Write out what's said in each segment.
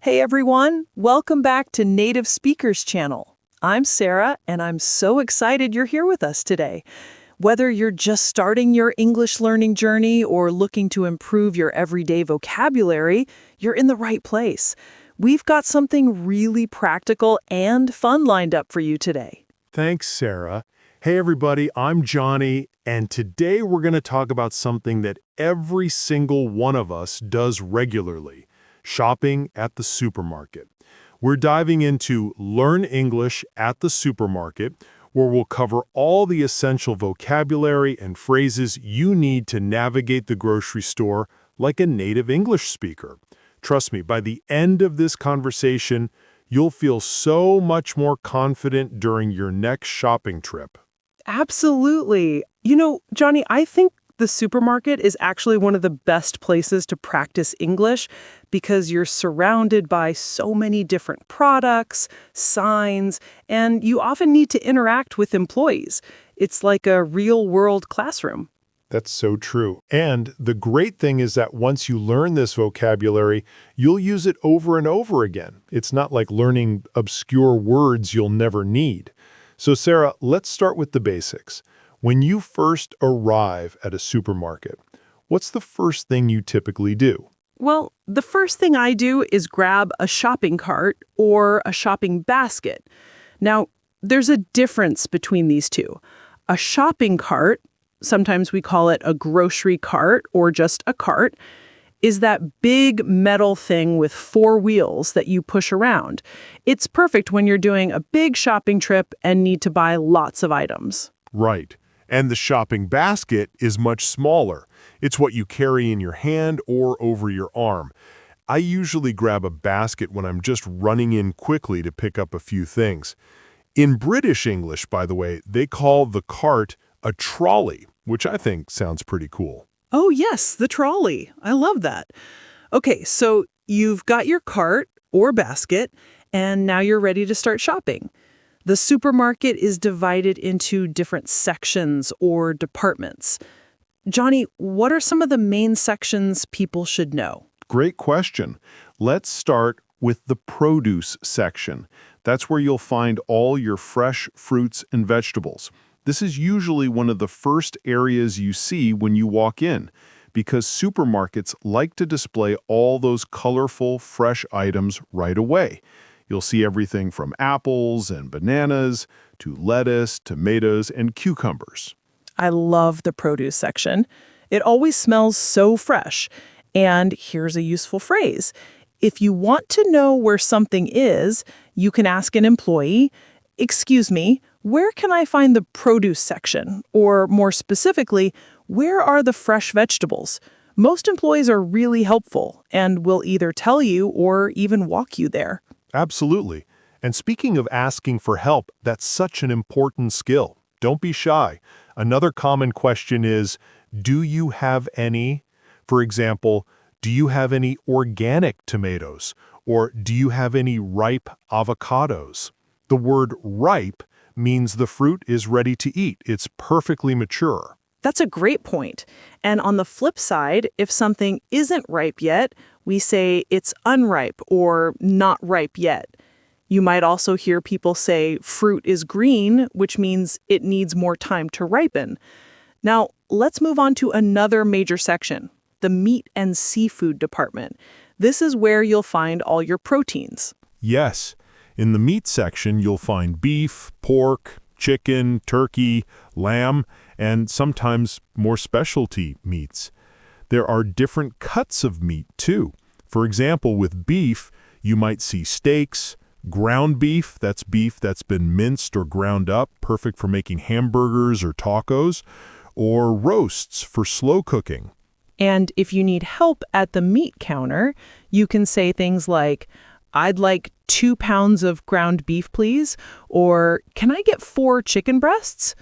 Hey everyone, welcome back to Native Speakers Channel. I'm Sarah, and I'm so excited you're here with us today. Whether you're just starting your English learning journey or looking to improve your everyday vocabulary, you're in the right place. We've got something really practical and fun lined up for you today. Thanks, Sarah. Hey, everybody, I'm Johnny, and today we're going to talk about something that every single one of us does regularly: shopping at the supermarket. We're diving into Learn English at the Supermarket, where we'll cover all the essential vocabulary and phrases you need to navigate the grocery store like a native English speaker. Trust me, by the end of this conversation, you'll feel so much more confident during your next shopping trip. Absolutely. Johnny, I think the supermarket is actually one of the best places to practice English because you're surrounded by so many different products, signs, and you often need to interact with employees. It's like a real-world classroom. That's so true. And the great thing is that once you learn this vocabulary, you'll use it over and over again. It's not like learning obscure words you'll never need. So Sarah, let's start with the basics. When you first arrive at a supermarket, what's the first thing you typically do? Well, the first thing I do is grab a shopping cart or a shopping basket. Now, there's a difference between these two. A shopping cart, sometimes we call it a grocery cart or just a cart, is that big metal thing with four wheels that you push around. It's perfect when you're doing a big shopping trip and need to buy lots of items. Right. And the shopping basket is much smaller. It's what you carry in your hand or over your arm. I usually grab a basket when I'm just running in quickly to pick up a few things. In British English, by the way, they call the cart a trolley, which I think sounds pretty cool. Oh yes, the trolley. I love that. Okay, so you've got your cart or basket, and now you're ready to start shopping. The supermarket is divided into different sections or departments. Johnny, what are some of the main sections people should know? Great question. Let's start with the produce section. That's where you'll find all your fresh fruits and vegetables. This is usually one of the first areas you see when you walk in, because supermarkets like to display all those colorful, fresh items right away. You'll see everything from apples and bananas to lettuce, tomatoes, and cucumbers. I love the produce section. It always smells so fresh. And here's a useful phrase. If you want to know where something is, you can ask an employee, "Excuse me, where can I find the produce section?" Or more specifically, "Where are the fresh vegetables?" Most employees are really helpful and will either tell you or even walk you there. Absolutely. And speaking of asking for help, that's such an important skill. Don't be shy. Another common question is, do you have any? For example, do you have any organic tomatoes? Or do you have any ripe avocados? The word ripe means the fruit is ready to eat. It's perfectly mature. That's a great point. And on the flip side, if something isn't ripe yet, we say it's unripe or not ripe yet. You might also hear people say fruit is green, which means it needs more time to ripen. Now, let's move on to another major section, the meat and seafood department. This is where you'll find all your proteins. Yes. In the meat section, you'll find beef, pork, chicken, turkey, lamb, and sometimes more specialty meats. There are different cuts of meat, too. For example, with beef, you might see steaks, ground beef that's been minced or ground up, perfect for making hamburgers or tacos, or roasts for slow cooking. And if you need help at the meat counter, you can say things like, "I'd like 2 pounds of ground beef, please," or "Can I get 4 chicken breasts?"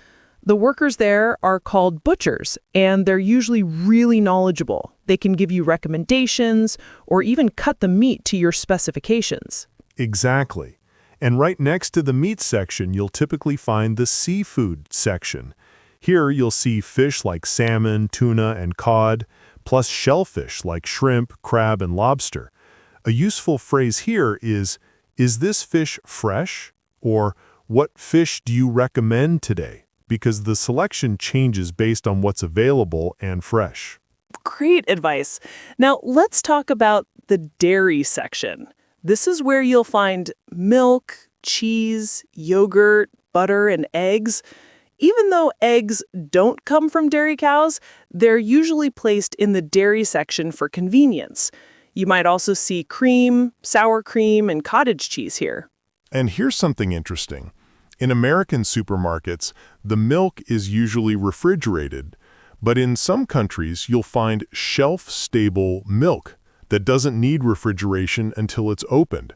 The workers there are called butchers, and they're usually really knowledgeable. They can give you recommendations or even cut the meat to your specifications. Exactly. And right next to the meat section, you'll typically find the seafood section. Here you'll see fish like salmon, tuna, and cod, plus shellfish like shrimp, crab, and lobster. A useful phrase here is this fish fresh? Or, what fish do you recommend today? Because the selection changes based on what's available and fresh. Great advice. Now, let's talk about the dairy section. This is where you'll find milk, cheese, yogurt, butter, and eggs. Even though eggs don't come from dairy cows, they're usually placed in the dairy section for convenience. You might also see cream, sour cream, and cottage cheese here. And here's something interesting. In American supermarkets, the milk is usually refrigerated, but in some countries you'll find shelf-stable milk that doesn't need refrigeration until it's opened.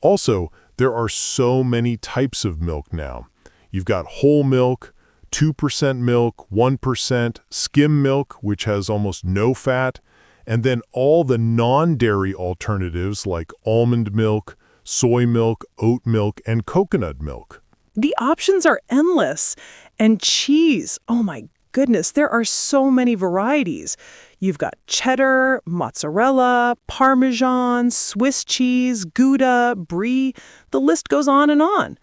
Also, there are so many types of milk now. You've got whole milk, 2% milk, 1%, skim milk, which has almost no fat, and then all the non-dairy alternatives like almond milk, soy milk, oat milk, and coconut milk. The options are endless. And cheese, oh my goodness, there are so many varieties. You've got cheddar, mozzarella, Parmesan, Swiss cheese, Gouda, Brie. The list goes on and on.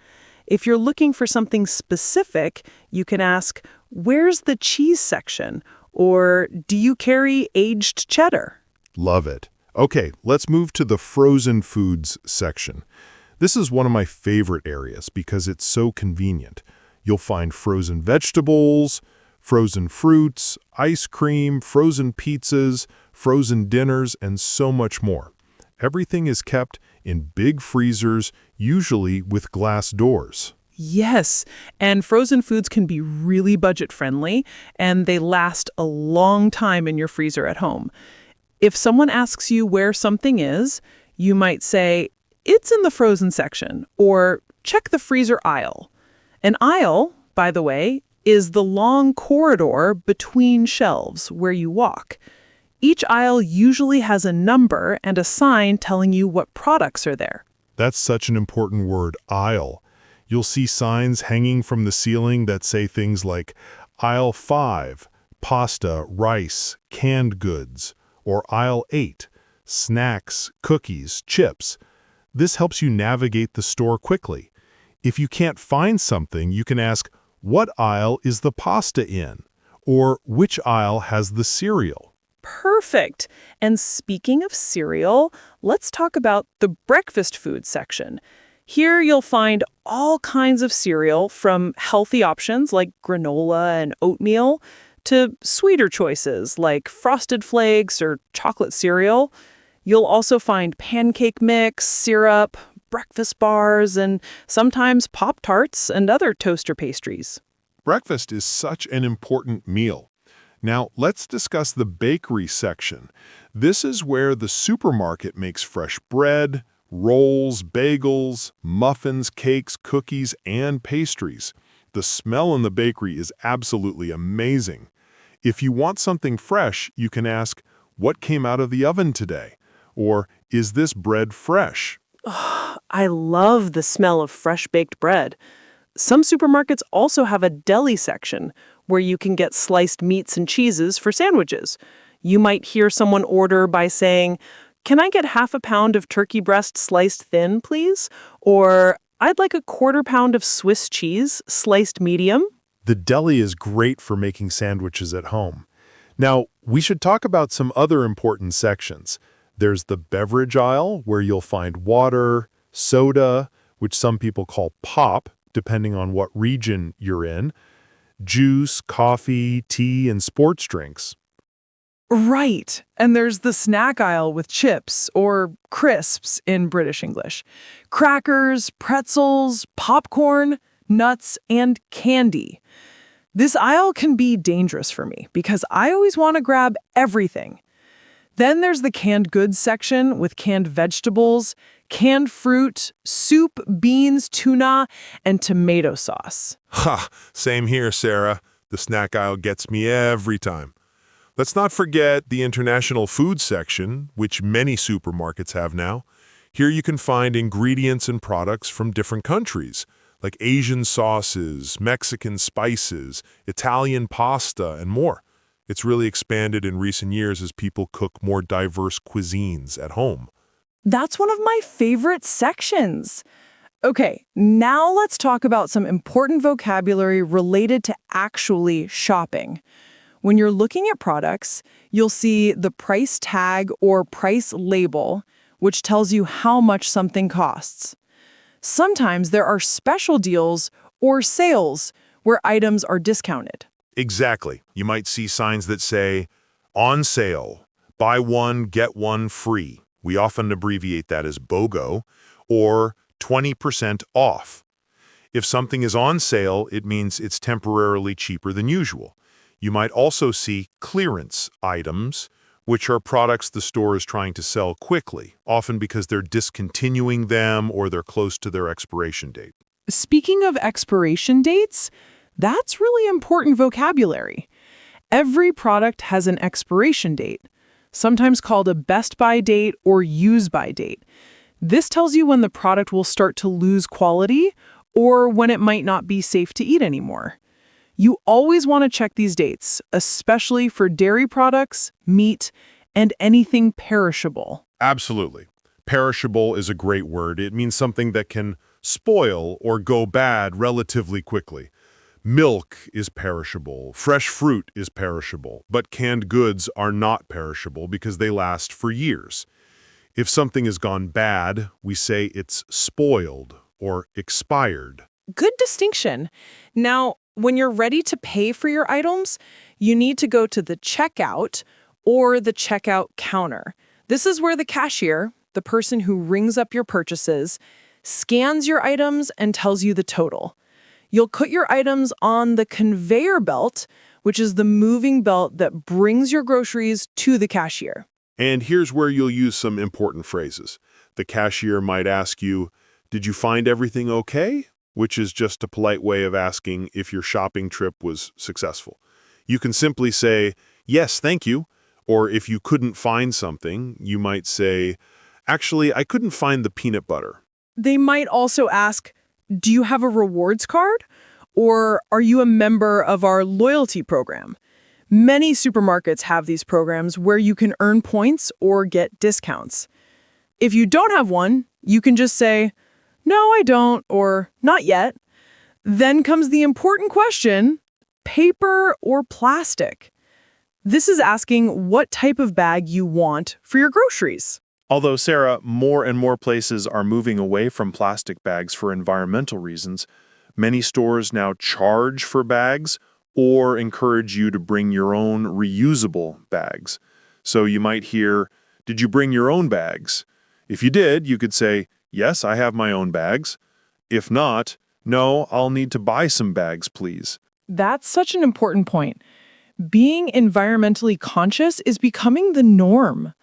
If you're looking for something specific, you can ask, where's the cheese section? Or do you carry aged cheddar? Love it. Okay, let's move to the frozen foods section. This is one of my favorite areas because it's so convenient. You'll find frozen vegetables, frozen fruits, ice cream, frozen pizzas, frozen dinners, and so much more. Everything is kept in big freezers, usually with glass doors. Yes, and frozen foods can be really budget-friendly, and they last a long time in your freezer at home. If someone asks you where something is, you might say, it's in the frozen section, or check the freezer aisle. An aisle, by the way, is the long corridor between shelves where you walk. Each aisle usually has a number and a sign telling you what products are there. That's such an important word, aisle. You'll see signs hanging from the ceiling that say things like Aisle 5, pasta, rice, canned goods, or Aisle 8, snacks, cookies, chips. This helps you navigate the store quickly. If you can't find something, you can ask, what aisle is the pasta in? Or which aisle has the cereal? Perfect. And speaking of cereal, let's talk about the breakfast food section. Here you'll find all kinds of cereal, from healthy options like granola and oatmeal to sweeter choices like Frosted Flakes or chocolate cereal. You'll also find pancake mix, syrup, breakfast bars, and sometimes Pop-Tarts and other toaster pastries. Breakfast is such an important meal. Now, let's discuss the bakery section. This is where the supermarket makes fresh bread, rolls, bagels, muffins, cakes, cookies, and pastries. The smell in the bakery is absolutely amazing. If you want something fresh, you can ask, what came out of the oven today? Or, is this bread fresh? I love the smell of fresh-baked bread. Some supermarkets also have a deli section where you can get sliced meats and cheeses for sandwiches. You might hear someone order by saying, can I get half a pound of turkey breast sliced thin, please? Or, I'd like a quarter pound of Swiss cheese sliced medium. The deli is great for making sandwiches at home. Now, we should talk about some other important sections. There's the beverage aisle, where you'll find water, soda, which some people call pop, depending on what region you're in, juice, coffee, tea, and sports drinks. Right. And there's the snack aisle with chips, or crisps in British English. Crackers, pretzels, popcorn, nuts, and candy. This aisle can be dangerous for me because I always want to grab everything. Then there's the canned goods section with canned vegetables, canned fruit, soup, beans, tuna, and tomato sauce. Ha! Same here, Sarah. The snack aisle gets me every time. Let's not forget the international food section, which many supermarkets have now. Here you can find ingredients and products from different countries, like Asian sauces, Mexican spices, Italian pasta, and more. It's really expanded in recent years as people cook more diverse cuisines at home. That's one of my favorite sections. Okay, now let's talk about some important vocabulary related to actually shopping. When you're looking at products, you'll see the price tag or price label, which tells you how much something costs. Sometimes there are special deals or sales where items are discounted. Exactly. You might see signs that say, on sale, buy one, get one free. We often abbreviate that as BOGO, or 20% off. If something is on sale, it means it's temporarily cheaper than usual. You might also see clearance items, which are products the store is trying to sell quickly, often because they're discontinuing them or they're close to their expiration date. Speaking of expiration dates, that's really important vocabulary. Every product has an expiration date, sometimes called a best by date or use by date. This tells you when the product will start to lose quality or when it might not be safe to eat anymore. You always want to check these dates, especially for dairy products, meat, and anything perishable. Absolutely. Perishable is a great word. It means something that can spoil or go bad relatively quickly. Milk is perishable, fresh fruit is perishable, but canned goods are not perishable because they last for years. If something has gone bad, we say it's spoiled or expired. Good distinction. Now, when you're ready to pay for your items, you need to go to the checkout or the checkout counter. This is where the cashier, the person who rings up your purchases, scans your items and tells you the total. You'll put your items on the conveyor belt, which is the moving belt that brings your groceries to the cashier. And here's where you'll use some important phrases. The cashier might ask you, "Did you find everything okay?" Which is just a polite way of asking if your shopping trip was successful. You can simply say, "Yes, thank you." Or if you couldn't find something, you might say, "Actually, I couldn't find the peanut butter." They might also ask, do you have a rewards card? Or are you a member of our loyalty program? Many supermarkets have these programs where you can earn points or get discounts. If you don't have one, you can just say, no, I don't, or not yet. Then comes the important question, paper or plastic? This is asking what type of bag you want for your groceries. Although, Sarah, more and more places are moving away from plastic bags for environmental reasons, many stores now charge for bags or encourage you to bring your own reusable bags. So you might hear, "Did you bring your own bags?" If you did, you could say, "Yes, I have my own bags." If not, "No, I'll need to buy some bags, please." That's such an important point. Being environmentally conscious is becoming the norm.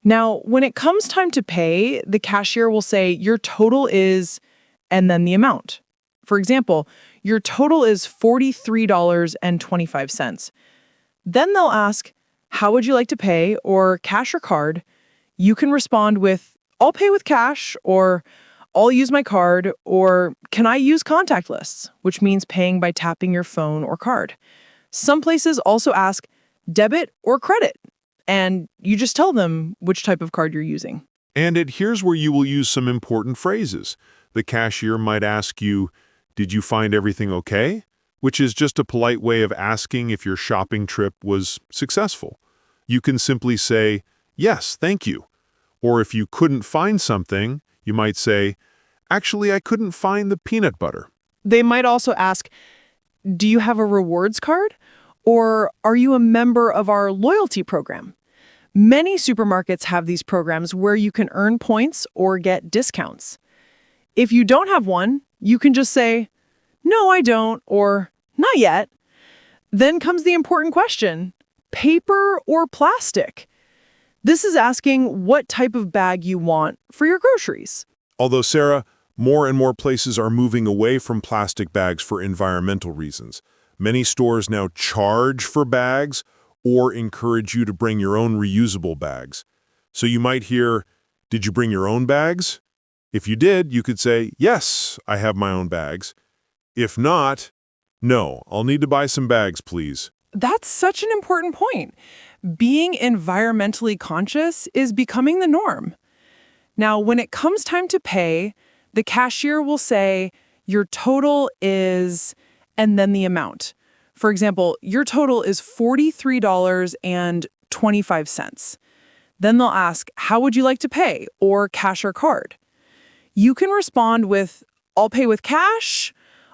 Now, when it comes time to pay, the cashier will say your total is, and then the amount. For example, your total is $43.25. Then they'll ask, how would you like to pay, or cash or card? You can respond with, I'll pay with cash, or I'll use my card, or can I use contactless, which means paying by tapping your phone or card. Some places also ask debit or credit, and you just tell them which type of card you're using. And here's where you will use some important phrases. The cashier might ask you, "Did you find everything okay?" Which is just a polite way of asking if your shopping trip was successful. You can simply say, "Yes, thank you." Or if you couldn't find something, you might say, "Actually, I couldn't find the peanut butter." They might also ask, do you have a rewards card? Or are you a member of our loyalty program? Many supermarkets have these programs where you can earn points or get discounts. If you don't have one, you can just say, no, I don't, or not yet. Then comes the important question, paper or plastic? This is asking what type of bag you want for your groceries. Although, Sarah, more and more places are moving away from plastic bags for environmental reasons. Many stores now charge for bags or encourage you to bring your own reusable bags. So you might hear, "Did you bring your own bags?" If you did, you could say, "Yes, I have my own bags." If not, "No, I'll need to buy some bags, please." That's such an important point. Being environmentally conscious is becoming the norm. Now, when it comes time to pay, the cashier will say, your total is, and then the amount. For example, your total is $43.25. Then they'll ask, how would you like to pay, or cash or card? You can respond with, I'll pay with cash,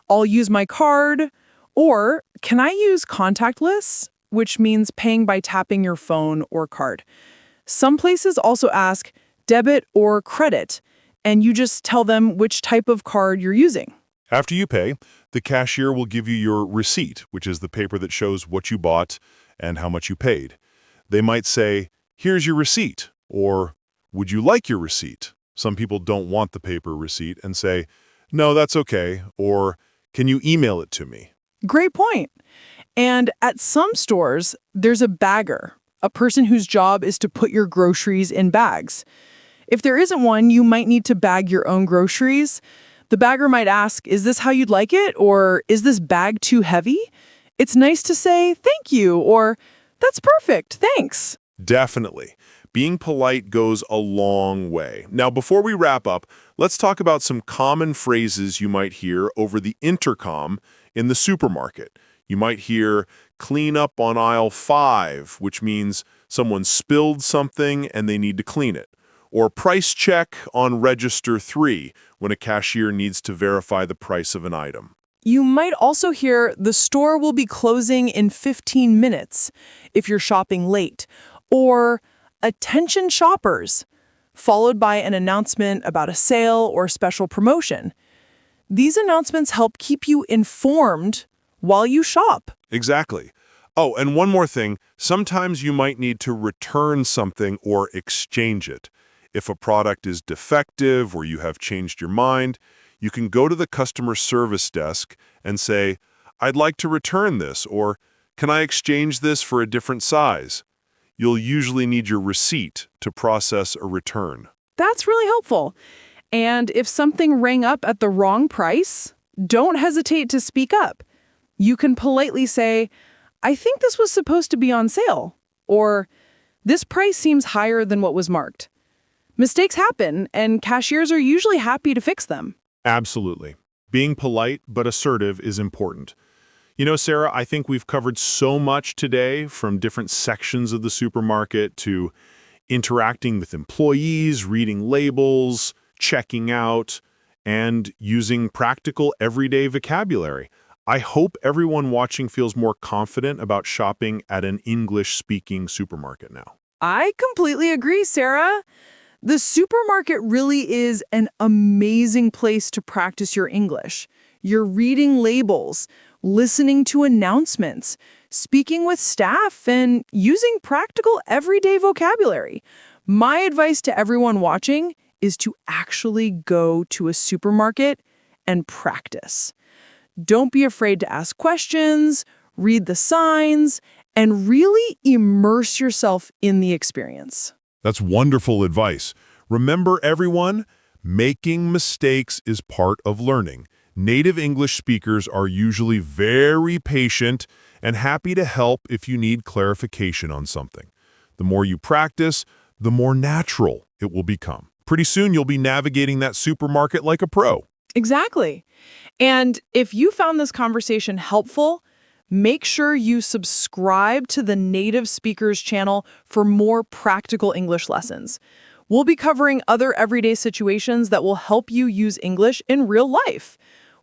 I'll use my card, or can I use contactless, which means paying by tapping your phone or card. Some places also ask debit or credit, and you just tell them which type of card you're using. After you pay, the cashier will give you your receipt, which is the paper that shows what you bought and how much you paid. They might say, here's your receipt, or would you like your receipt? Some people don't want the paper receipt and say, no, that's okay, or can you email it to me? Great point. And at some stores, there's a bagger, a person whose job is to put your groceries in bags. If there isn't one, you might need to bag your own groceries. The bagger might ask, is this how you'd like it? Or is this bag too heavy? It's nice to say, thank you, or that's perfect, thanks. Definitely. Being polite goes a long way. Now, before we wrap up, let's talk about some common phrases you might hear over the intercom in the supermarket. You might hear, clean up on aisle 5, which means someone spilled something and they need to clean it. Or price check on register 3, when a cashier needs to verify the price of an item. You might also hear, the store will be closing in 15 minutes if you're shopping late. Or, attention shoppers, followed by an announcement about a sale or special promotion. These announcements help keep you informed while you shop. Exactly. Oh, and one more thing. Sometimes you might need to return something or exchange it. If a product is defective or you have changed your mind, you can go to the customer service desk and say, I'd like to return this, or can I exchange this for a different size? You'll usually need your receipt to process a return. That's really helpful. And if something rang up at the wrong price, don't hesitate to speak up. You can politely say, I think this was supposed to be on sale, or this price seems higher than what was marked. Mistakes happen, and cashiers are usually happy to fix them. Absolutely. Being polite but assertive is important. You know, Sarah, I think we've covered so much today, from different sections of the supermarket to interacting with employees, reading labels, checking out, and using practical everyday vocabulary. I hope everyone watching feels more confident about shopping at an English-speaking supermarket now. I completely agree, Sarah. The supermarket really is an amazing place to practice your English. You're reading labels, listening to announcements, speaking with staff, and using practical everyday vocabulary. My advice to everyone watching is to actually go to a supermarket and practice. Don't be afraid to ask questions, read the signs, and really immerse yourself in the experience. That's wonderful advice. Remember, everyone, making mistakes is part of learning. Native English speakers are usually very patient and happy to help if you need clarification on something. The more you practice, the more natural it will become. Pretty soon, you'll be navigating that supermarket like a pro. Exactly. And if you found this conversation helpful, make sure you subscribe to the Native Speakers channel for more practical English lessons. We'll be covering other everyday situations that will help you use English in real life.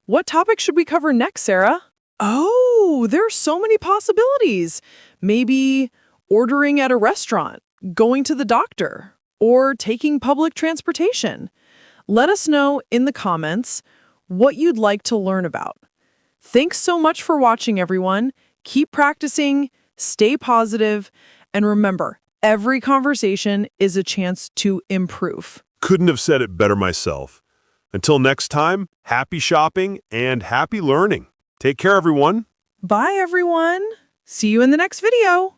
What topic should we cover next, Sarah? Oh, there are so many possibilities. Maybe ordering at a restaurant, going to the doctor, or taking public transportation. Let us know in the comments what you'd like to learn about. Thanks so much for watching, everyone. Keep practicing, stay positive, and remember, every conversation is a chance to improve. Couldn't have said it better myself. Until next time, happy shopping and happy learning. Take care, everyone. Bye, everyone. See you in the next video.